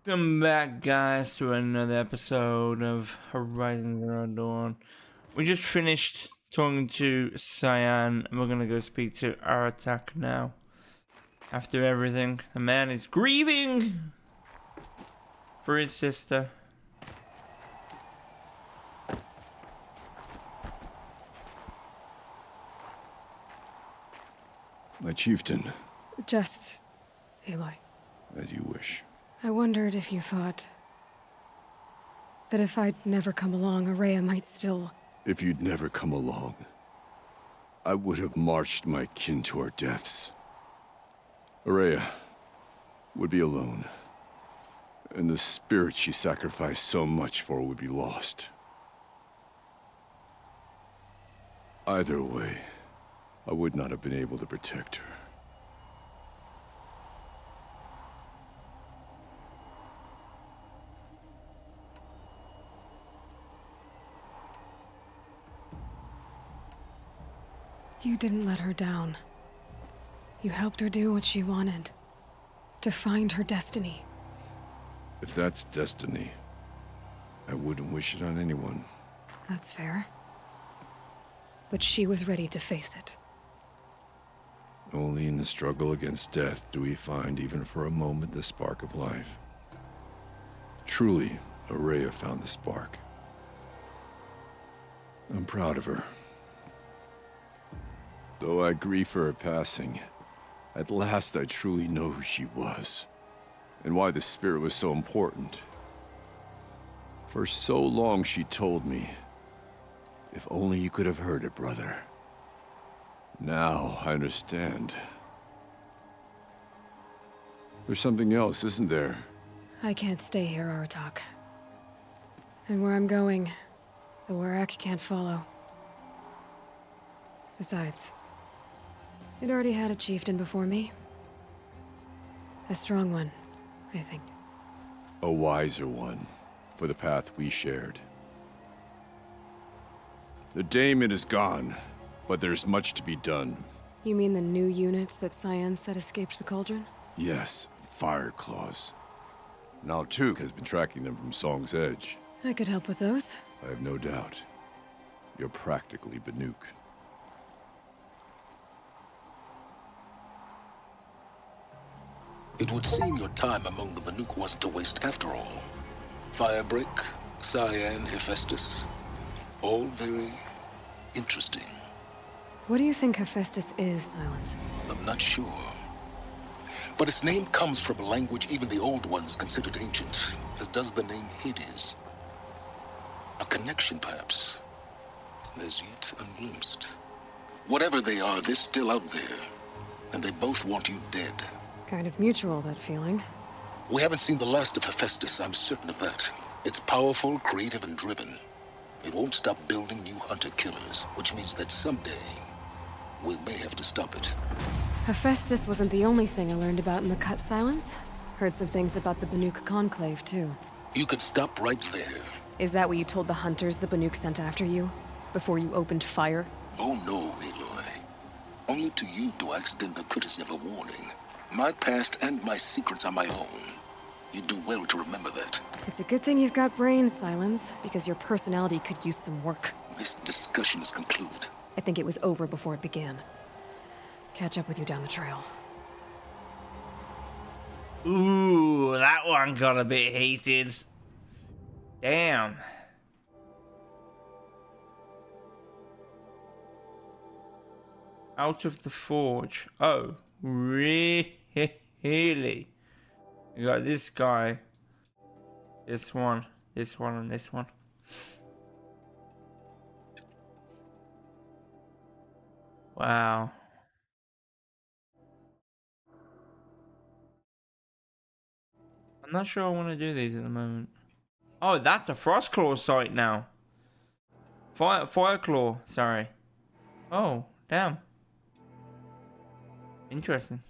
Welcome back, guys, to another episode of Horizon Zero Dawn. We just finished talking to Cyan, and we're gonna go speak to Aratak now. After everything, the man is grieving for his sister. My chieftain. Just Aloy. As you wish. I wondered if you thought that if I'd never come along, Araya might still... If you'd never come along, I would have marched my kin to our deaths. Araya would be alone, and the spirit she sacrificed so much for would be lost. Either way, I would not have been able to protect her. You didn't let her down. You helped her do what she wanted. To find her destiny. If that's destiny, I wouldn't wish it on anyone. That's fair. But she was ready to face it. Only in the struggle against death do we find, even for a moment, the spark of life. Truly, Araya found the spark. I'm proud of her. Though I grieve for her passing, at last I truly know who she was, and why the spirit was so important. For so long she told me, if only you could have heard it, brother. Now I understand. There's something else, isn't there? I can't stay here, Aratak. And where I'm going, the Warak can't follow. Besides, it already had a chieftain before me. A strong one, I think. A wiser one, for the path we shared. The daemon is gone, but there's much to be done. You mean the new units that Cyan said escaped the cauldron? Yes, fire claws. Now Tuk has been tracking them from Song's Edge. I could help with those. I have no doubt. You're practically Banuk. It would seem your time among the Banuk wasn't a waste after all. Firebreak, Cyan, Hephaestus. All very interesting. What do you think Hephaestus is, Silence? I'm not sure. But its name comes from a language even the old ones considered ancient, as does the name Hades. A connection, perhaps, as yet unglimpsed. Whatever they are, they're still out there, and they both want you dead. Kind of mutual, that feeling. We haven't seen the last of Hephaestus, I'm certain of that. It's powerful, creative, and driven. It won't stop building new hunter-killers, which means that someday, we may have to stop it. Hephaestus wasn't the only thing I learned about in the Cut, Silence. Heard some things about the Banuk Conclave, too. You could stop right there. Is that what you told the hunters the Banuk sent after you? Before you opened fire? Oh no, Aloy. Only to you do I extend the courtesy of a warning. My past and my secrets are my own. You do well to remember that. It's a good thing you've got brains, Silence, because your personality could use some work. This discussion is concluded. I think it was over before it began. Catch up with you down the trail. Ooh, that one got a bit heated. Damn. Out of the forge. Oh, really? You got this guy, this one, and this one. Wow. I'm not sure I want to do these at the moment. Oh, that's a Frostclaw site now. Fireclaw, sorry. Oh, damn. Interesting.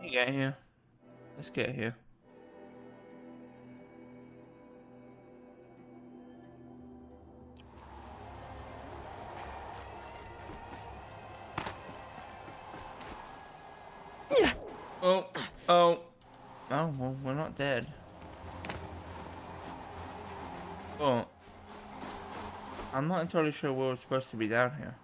You get here. Let's get here. Oh, oh. Oh, well, we're not dead. But I'm not entirely sure we're supposed to be down here.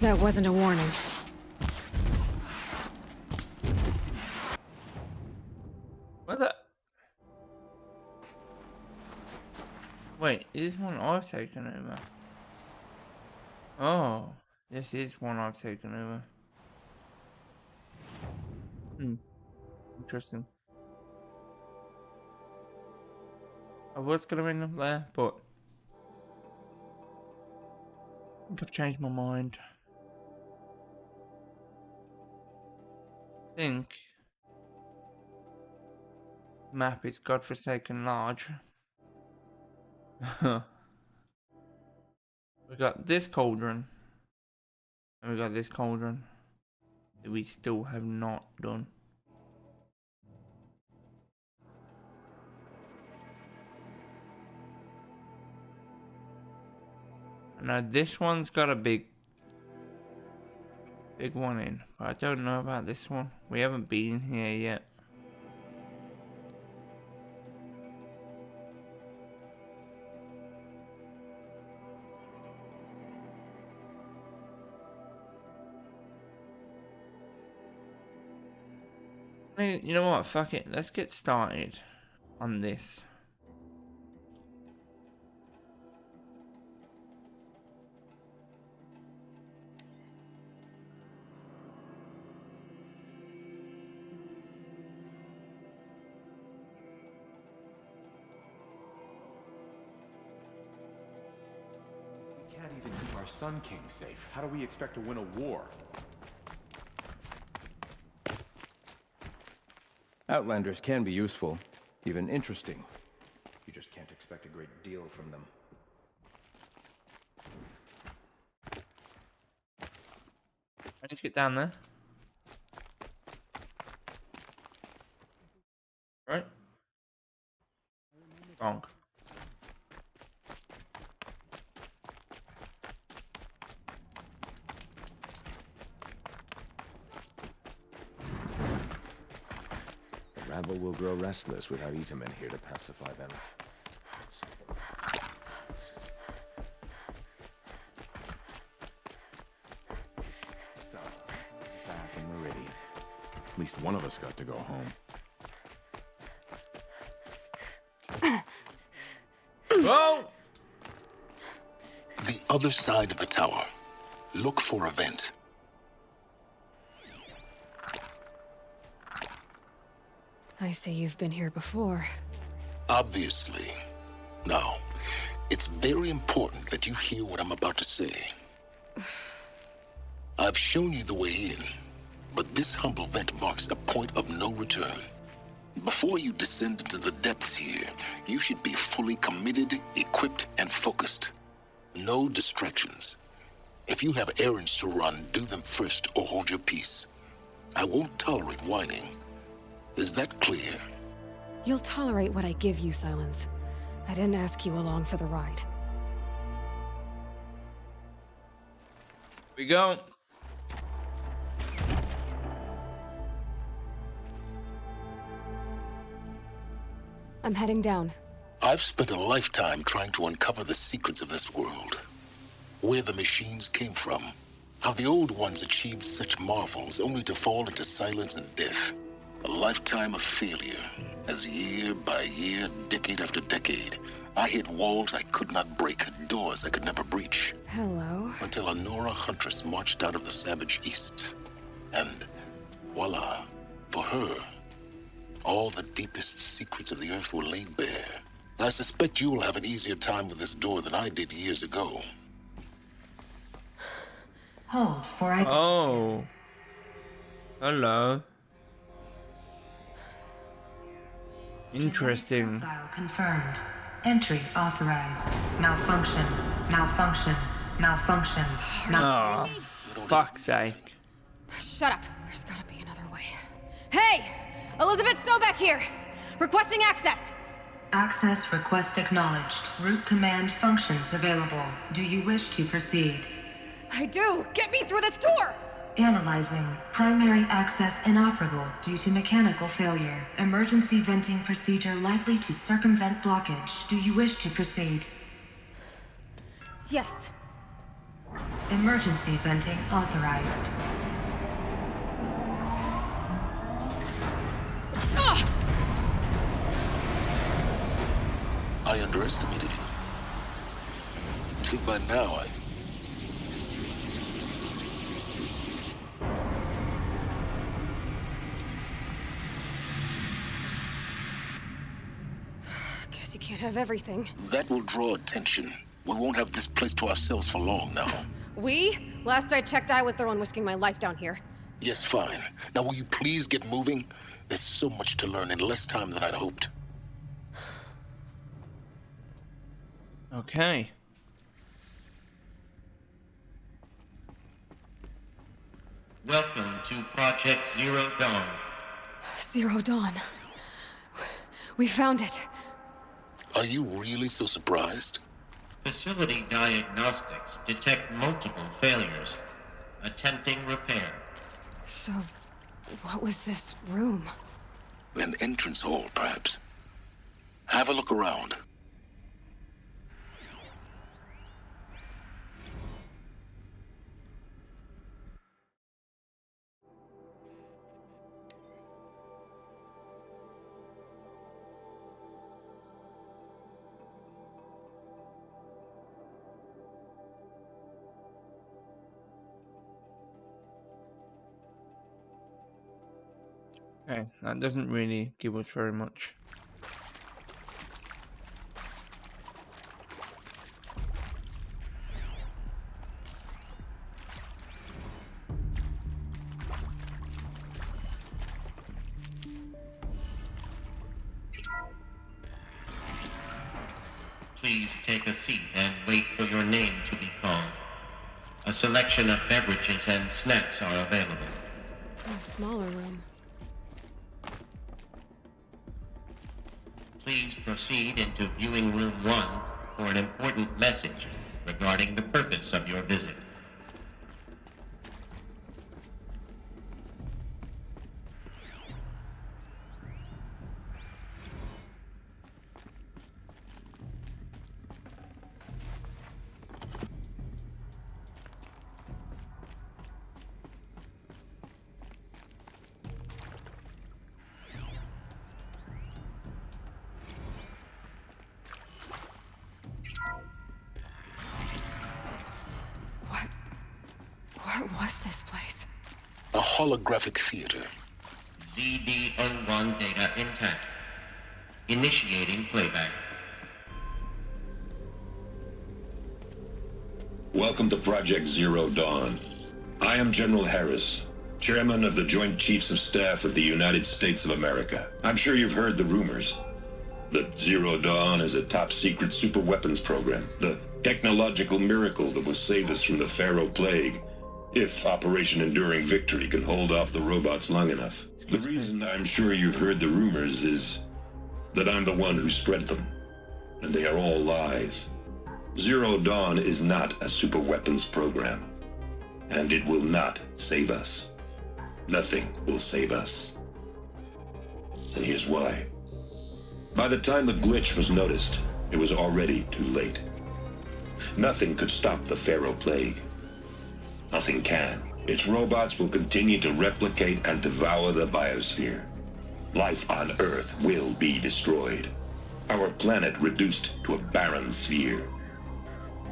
That wasn't a warning. What the? Wait, is this one I've taken over? Oh, this is one I've taken over. Interesting. I was gonna end up there, but I think I've changed my mind. I think map is godforsaken large. We got this cauldron, and we got this cauldron that we still have not done. Now this one's got a big one in, but I don't know about this one. We haven't been here yet. You know what? Fuck it. Let's get started on this. We can't even keep our Sun King safe. How do we expect to win a war? Outlanders can be useful, even interesting. You just can't expect a great deal from them. I need to get down there. Right? Wrong. The rabble will grow restless without Itamen here to pacify them. Back in Meridian. At least one of us got to go home. Whoa! The other side of the tower. Look for a vent. I see you've been here before. Obviously. Now, it's very important that you hear what I'm about to say. I've shown you the way in, but this humble vent marks a point of no return. Before you descend into the depths here, you should be fully committed, equipped, and focused. No distractions. If you have errands to run, do them first or hold your peace. I won't tolerate whining. Is that clear? You'll tolerate what I give you, Silence. I didn't ask you along for the ride. We go. I'm heading down. I've spent a lifetime trying to uncover the secrets of this world. Where the machines came from. How the old ones achieved such marvels only to fall into silence and death. A lifetime of failure, as year by year, decade after decade, I hit walls I could not break, doors I could never breach. Hello? Until a Nora huntress marched out of the savage east. And voila, for her, all the deepest secrets of the earth were laid bare. I suspect you will have an easier time with this door than I did years ago. Hold for I. Oh. Hello. Interesting. File confirmed. Entry authorized. Malfunction. Malfunction. Malfunction. Oh, fuck's sake. Shut up. There's gotta be another way. Hey! Elizabeth Sobek here! Requesting access! Access request acknowledged. Root command functions available. Do you wish to proceed? I do! Get me through this door! Analyzing. Primary access inoperable due to mechanical failure. Emergency venting procedure likely to circumvent blockage. Do you wish to proceed? Yes. Emergency venting authorized. I underestimated you. See, by now, Guess you can't have everything. that will draw attention. We won't have this place to ourselves for long now. We? Last I checked, I was the one risking my life down here. Yes, fine. Now, will you please get moving? There's so much to learn in less time than I'd hoped. Okay. Welcome to Project Zero Dawn. Zero Dawn. We found it. Are you really so surprised? Facility diagnostics detect multiple failures. Attempting repair. So, what was this room? An entrance hall, perhaps. Have a look around. Okay, that doesn't really give us very much. Please take a seat and wait for your name to be called. A selection of beverages and snacks are available. A smaller room. Please proceed into viewing room 1 for an important message regarding the purpose of your visit. What was this place? A holographic theater. ZD-01 data intact. Initiating playback. Welcome to Project Zero Dawn. I am General Harris, Chairman of the Joint Chiefs of Staff of the United States of America. I'm sure you've heard the rumors that Zero Dawn is a top-secret superweapons program, the technological miracle that will save us from the Pharaoh Plague, if Operation Enduring Victory can hold off the robots long enough. The reason I'm sure you've heard the rumors is that I'm the one who spread them, and they are all lies. Zero Dawn is not a superweapons program, and it will not save us. Nothing will save us. And here's why. By the time the glitch was noticed, it was already too late. Nothing could stop the Pharaoh Plague. Nothing can. Its robots will continue to replicate and devour the biosphere. Life on Earth will be destroyed. Our planet reduced to a barren sphere.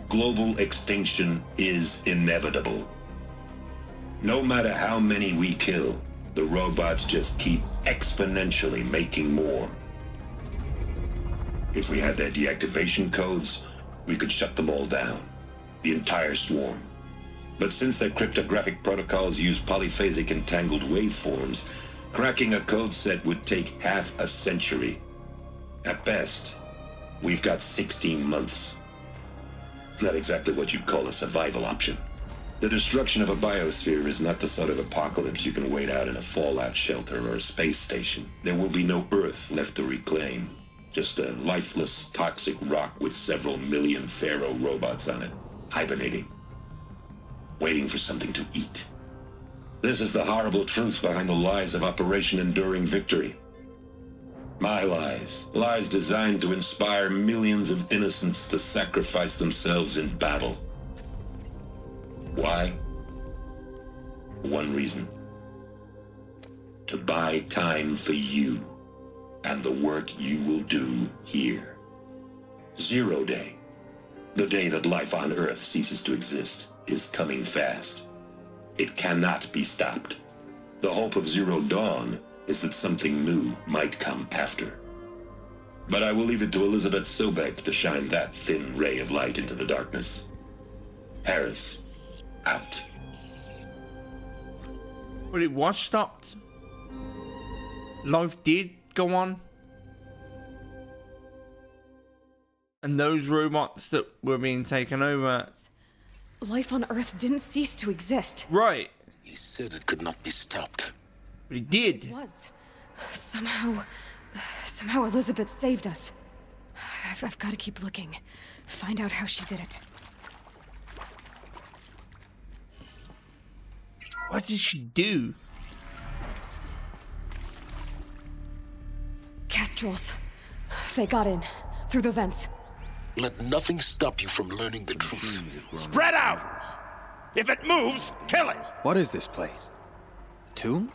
Global extinction is inevitable. No matter how many we kill, the robots just keep exponentially making more. If we had their deactivation codes, we could shut them all down. The entire swarm. But since their cryptographic protocols use polyphasic entangled waveforms, cracking a code set would take half a century. At best, we've got 16 months. Not exactly what you'd call a survival option. The destruction of a biosphere is not the sort of apocalypse you can wait out in a fallout shelter or a space station. There will be no Earth left to reclaim. Just a lifeless, toxic rock with several million Pharaoh robots on it, hibernating, waiting for something to eat. This is the horrible truth behind the lies of Operation Enduring Victory. My lies. Lies designed to inspire millions of innocents to sacrifice themselves in battle. Why? One reason. To buy time for you and the work you will do here. Zero Day, the day that life on Earth ceases to exist, is coming fast. It cannot be stopped. The hope of Zero Dawn is that something new might come after. But I will leave it to Elizabeth Sobek to shine that thin ray of light into the darkness. Harris, out. But it was stopped. Life did go on. And those robots that were being taken over... Life on Earth didn't cease to exist. Right. He said it could not be stopped. But it did. It was. Somehow Elizabeth saved us. I've got to keep looking. Find out how she did it. What did she do? Kestrels. They got in. Through the vents. Let nothing stop you from learning the truth. Spread out! If it moves, kill it! What is this place? A tomb?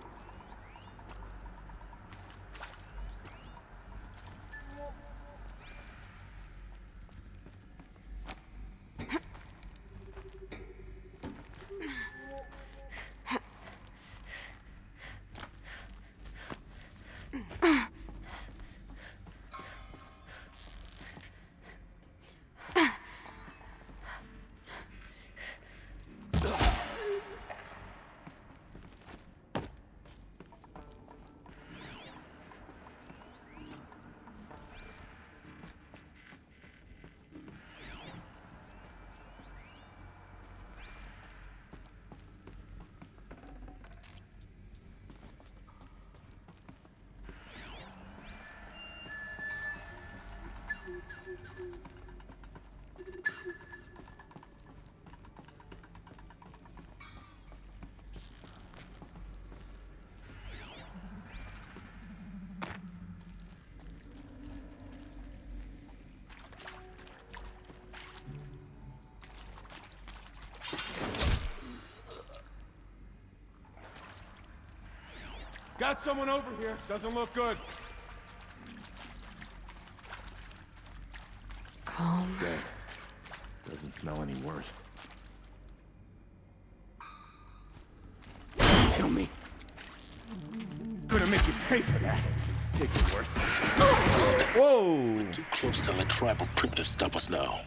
Got someone over here. Doesn't look good. Calm. Good. Doesn't smell any worse. Kill me. Gonna make you pay for that. Take your worth. Whoa! We're too close to let tribal primitives stop us now.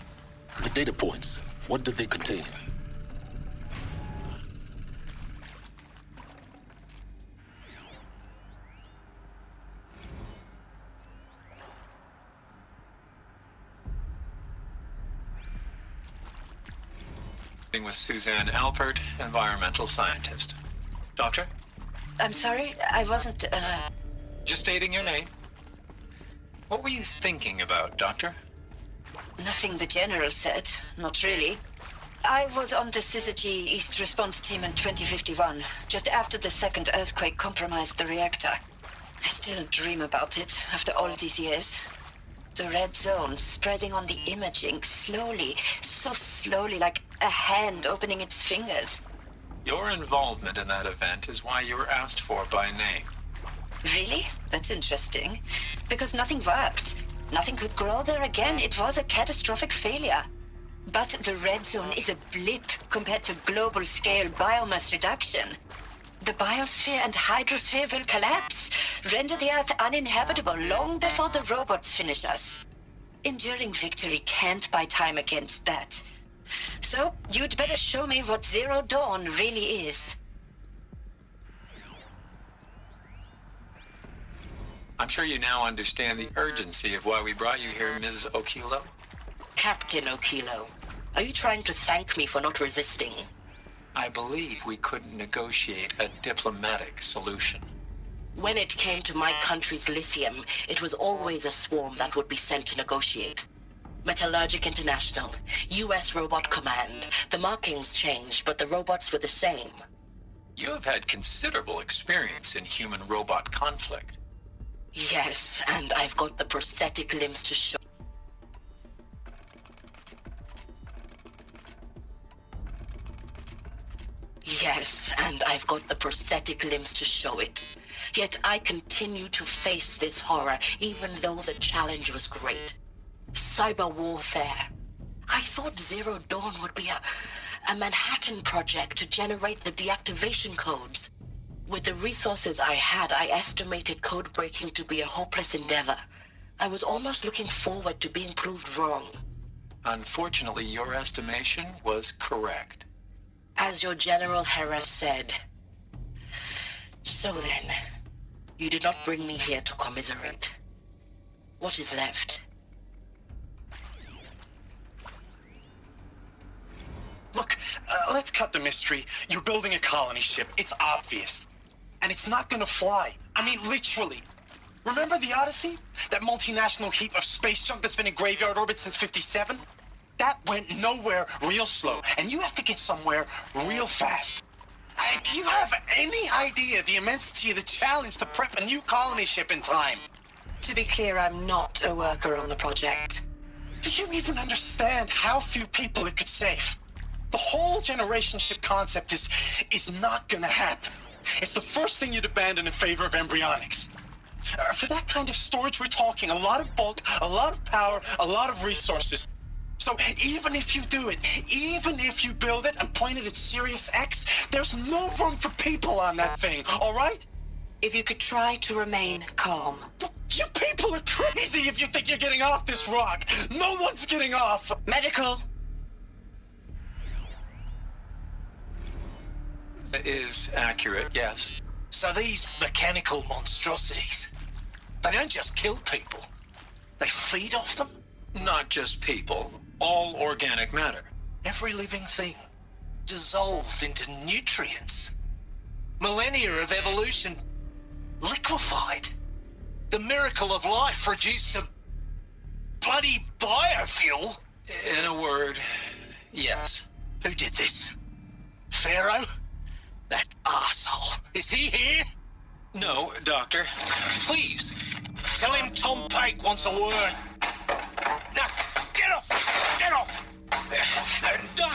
The data points, what did they contain? With Suzanne Alpert, environmental scientist. Doctor? I'm sorry, I wasn't, Just stating your name. What were you thinking about, Doctor? Nothing the General said, not really. I was on the Syzygy East Response Team in 2051, just after the second earthquake compromised the reactor. I still dream about it, after all these years. The red zone spreading on the imaging, slowly, so slowly, like a hand opening its fingers. Your involvement in that event is why you were asked for by name. Really? That's interesting. Because nothing worked. Nothing could grow there again. It was a catastrophic failure. But the red zone is a blip compared to global-scale biomass reduction. The biosphere and hydrosphere will collapse, render the Earth uninhabitable long before the robots finish us. Enduring Victory can't buy time against that. So, you'd better show me what Zero Dawn really is. I'm sure you now understand the urgency of why we brought you here, Ms. Okilo. Captain Okilo. Are you trying to thank me for not resisting? I believe we couldn't negotiate a diplomatic solution. When it came to my country's lithium, it was always a swarm that would be sent to negotiate. Metallurgic International, U.S. Robot Command. The markings changed, but the robots were the same. You have had considerable experience in human-robot conflict. Yes, and I've got the prosthetic limbs to show. Yes, and I've got the prosthetic limbs to show it. Yet I continue to face this horror, even though the challenge was great. Cyber warfare. I thought Zero Dawn would be a Manhattan project to generate the deactivation codes. With the resources I had, I estimated code breaking to be a hopeless endeavor. I was almost looking forward to being proved wrong. Unfortunately, your estimation was correct. As your General Harris said. So then, you did not bring me here to commiserate. What is left? Look, let's cut the mystery. You're building a colony ship. It's obvious. And it's not gonna fly. I mean, literally. Remember the Odyssey? That multinational heap of space junk that's been in graveyard orbit since '57? That went nowhere real slow, and you have to get somewhere real fast. Do you have any idea the immensity of the challenge to prep a new colony ship in time? To be clear, I'm not a worker on the project. Do you even understand how few people it could save? The whole generation ship concept is not gonna happen. It's the first thing you'd abandon in favor of embryonics. For that kind of storage, we're talking a lot of bulk, a lot of power, a lot of resources. So even if you do it, even if you build it and point it at Sirius X, there's no room for people on that thing, all right? If you could try to remain calm. You people are crazy if you think you're getting off this rock. No one's getting off. Medical. Is accurate, yes. So these mechanical monstrosities, they don't just kill people. They feed off them? Not just people. All organic matter. Every living thing dissolved into nutrients. Millennia of evolution liquefied. The miracle of life reduced to bloody biofuel. In a word, yes. Who did this? Pharaoh? That asshole. Is he here? No, Doctor. Please, tell him Tom Pike wants a word. Now, get off! Get off! Doc,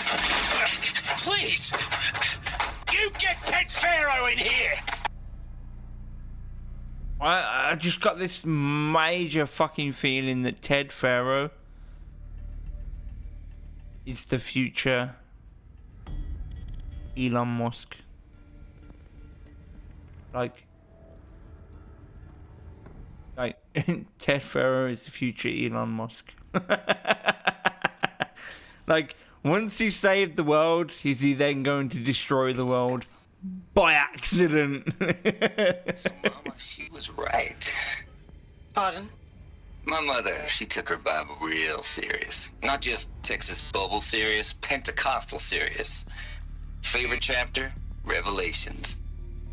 please! You get Ted Pharaoh in here! I just got this major fucking feeling that Ted Pharaoh is the future Elon Musk. Like Ted Pharaoh is the future Elon Musk. Like, once he saved the world, is he then going to destroy the world by accident? So, Mama, she was right. Pardon? My mother, she took her Bible real serious. Not just Texas Bible serious, Pentecostal serious. Favorite chapter? Revelations.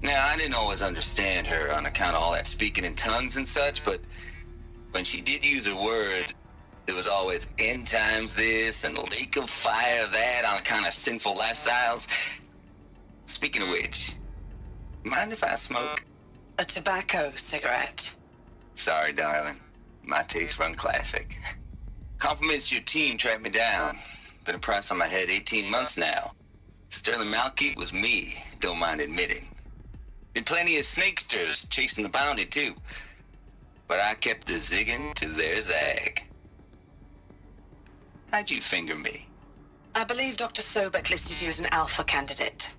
Now, I didn't always understand her on account of all that speaking in tongues and such, but when she did use her words, there was always end times this and lake of fire that on account of sinful lifestyles. Speaking of which, mind if I smoke? A tobacco cigarette. Sorry, darling. My taste run classic. Compliments to your team tracked me down. Been a price on my head 18 months now. Sterling Malky was me, don't mind admitting. Been plenty of snakesters chasing the bounty, too. But I kept the zigging to their zag. How'd you finger me? I believe Dr. Sobek listed you as an alpha candidate.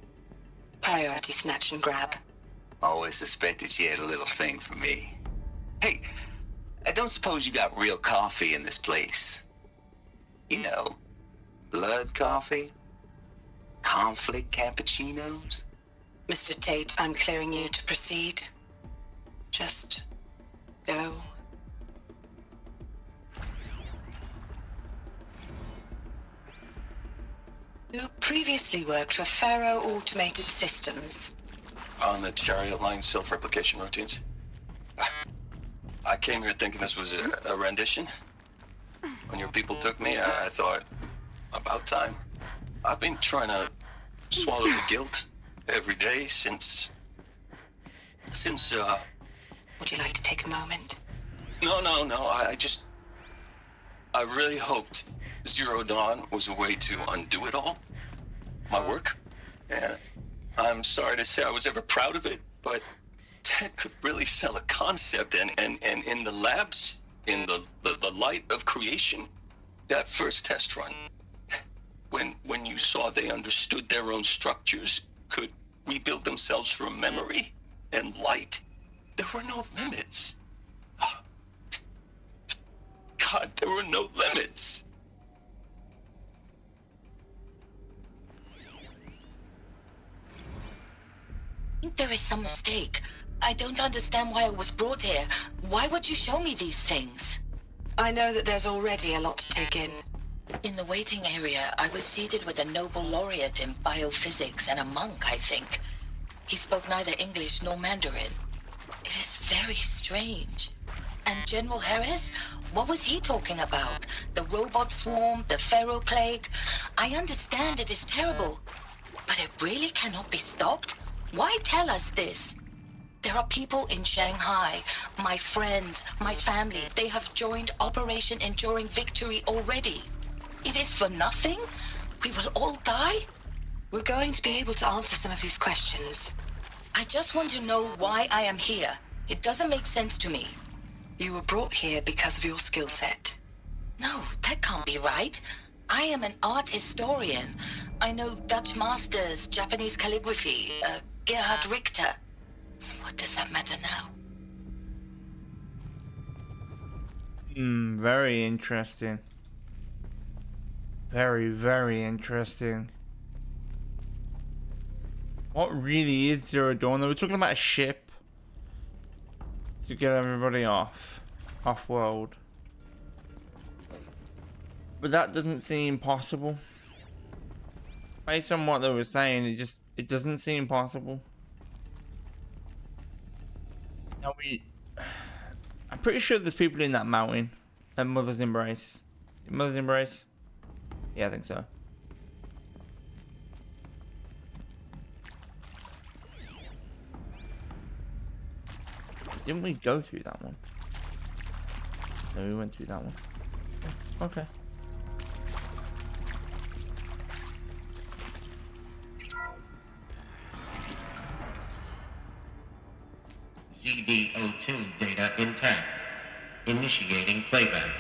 Priority snatch and grab. Always suspected she had a little thing for me. Hey, I don't suppose you got real coffee in this place. You know, blood coffee? Conflict cappuccinos? Mr. Tate, I'm clearing you to proceed. Just go. You previously worked for Faro Automated Systems. On the Chariot Line self-replication routines. I came here thinking this was a rendition. When your people took me, I thought, about time. I've been trying to swallow the guilt every day since... Would you like to take a moment? No, I really hoped Zero Dawn was a way to undo it all. My work. And I'm sorry to say I was ever proud of it, but Ted could really sell a concept, and in the labs, in the light of creation, that first test run, when you saw they understood their own structures, could rebuild themselves from memory and light, there were no limits. God, there were no limits. I think there is some mistake. I don't understand why I was brought here. Why would you show me these things? I know that there's already a lot to take in. In the waiting area, I was seated with a Nobel laureate in biophysics and a monk, I think. He spoke neither English nor Mandarin. It is very strange. And General Harris? What was he talking about? The robot swarm, the Pharaoh plague? I understand it is terrible, but it really cannot be stopped? Why tell us this? There are people in Shanghai, my friends, my family. They have joined Operation Enduring Victory already. It is for nothing? We will all die? We're going to be able to answer some of these questions. I just want to know why I am here. It doesn't make sense to me. You were brought here because of your skill set. No, that can't be right. I am an art historian. I know Dutch masters, Japanese calligraphy, Gerhard Richter. What does that matter now? Very interesting. Very, very interesting. What really is Zero Dawn? They were talking about a ship to get everybody off-world. But that doesn't seem possible. Based on what they were saying, it doesn't seem possible. Now I'm pretty sure there's people in that mountain at Mother's Embrace. Mother's Embrace? Yeah, I think so. Didn't we go through that one? No, we went through that one. Okay. CD02 data intact. Initiating playback.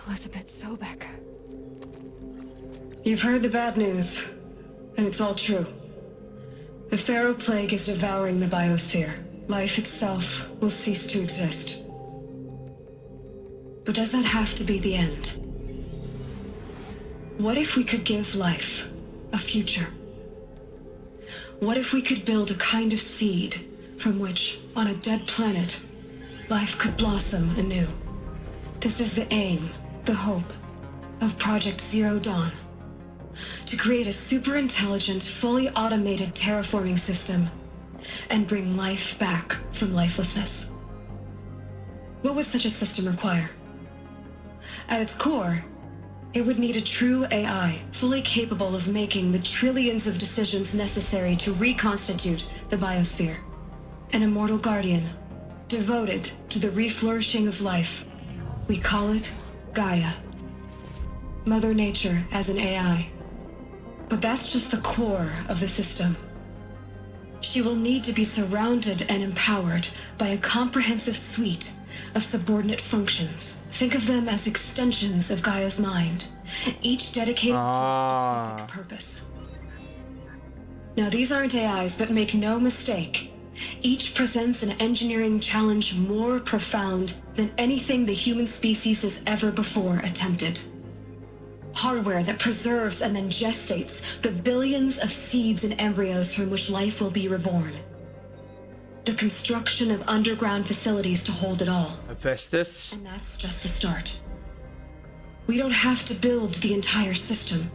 Elizabeth Sobek. You've heard the bad news, and it's all true. The Pharaoh Plague is devouring the biosphere. Life itself will cease to exist. But does that have to be the end? What if we could give life a future? What if we could build a kind of seed from which, on a dead planet, life could blossom anew? This is the aim, the hope, of Project Zero Dawn. To create a super-intelligent, fully automated terraforming system and bring life back from lifelessness. What would such a system require? At its core, it would need a true AI, fully capable of making the trillions of decisions necessary to reconstitute the biosphere. An immortal guardian, devoted to the reflourishing of life. We call it Gaia. Mother Nature as an AI. But that's just the core of the system. She will need to be surrounded and empowered by a comprehensive suite of subordinate functions. Think of them as extensions of Gaia's mind, each dedicated to a specific purpose. Now, these aren't AIs, but make no mistake, each presents an engineering challenge more profound than anything the human species has ever before attempted. Hardware that preserves and then gestates the billions of seeds and embryos from which life will be reborn. The construction of underground facilities to hold it all. Hephaestus. And that's just the start. We don't have to build the entire system.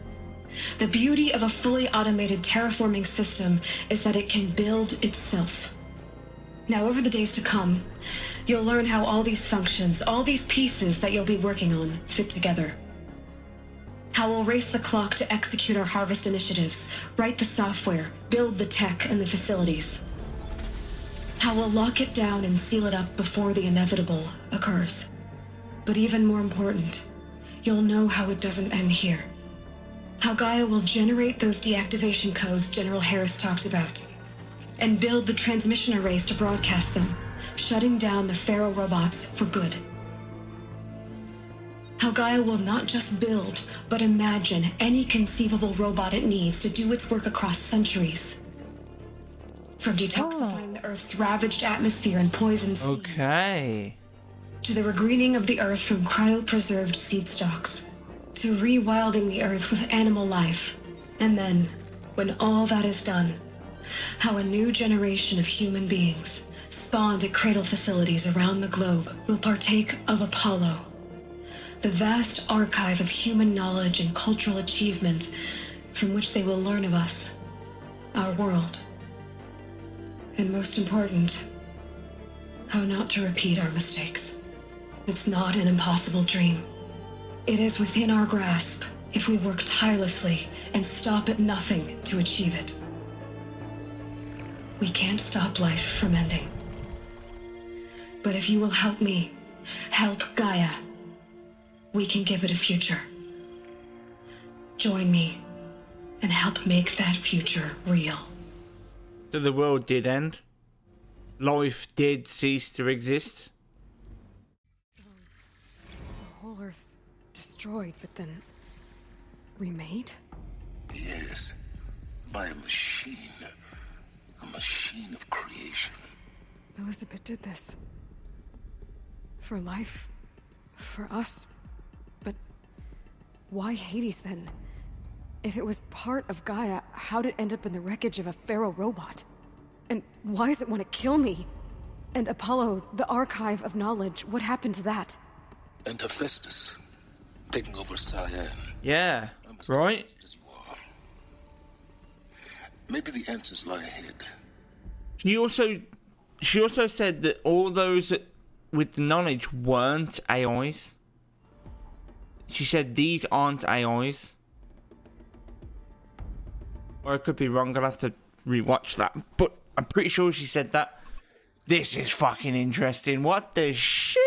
The beauty of a fully automated terraforming system is that it can build itself. Now, over the days to come, you'll learn how all these functions, all these pieces that you'll be working on, fit together. How we'll race the clock to execute our harvest initiatives, write the software, build the tech and the facilities. How we'll lock it down and seal it up before the inevitable occurs. But even more important, you'll know how it doesn't end here. How Gaia will generate those deactivation codes General Harris talked about, and build the transmission arrays to broadcast them, shutting down the Pharaoh robots for good. How Gaia will not just build, but imagine any conceivable robot it needs to do its work across centuries. From detoxifying the Earth's ravaged atmosphere and poisoned seas. Okay. To the regreening of the Earth from cryopreserved seed stalks. To rewilding the Earth with animal life. And then, when all that is done, how a new generation of human beings, spawned at cradle facilities around the globe, will partake of Apollo. The vast archive of human knowledge and cultural achievement from which they will learn of us, our world. And most important, how not to repeat our mistakes. It's not an impossible dream. It is within our grasp if we work tirelessly and stop at nothing to achieve it. We can't stop life from ending. But if you will help me, help Gaia, we can give it a future. Join me and help make that future real. So the world did end. Life did cease to exist. The whole Earth destroyed, but then remade? Yes, by a machine. A machine of creation. Elizabeth did this. For life. For us. But why Hades then? If it was part of Gaia, how'd it end up in the wreckage of a Pharaoh robot? And why does it want to kill me? And Apollo, the archive of knowledge, what happened to that? And Hephaestus, taking over Cyan. Yeah, right? Maybe the answers lie ahead. She also said that all those with the knowledge weren't AIs. She said these aren't AIs. Or I could be wrong, I'll have to rewatch that. But I'm pretty sure she said that. This is fucking interesting. What the shit?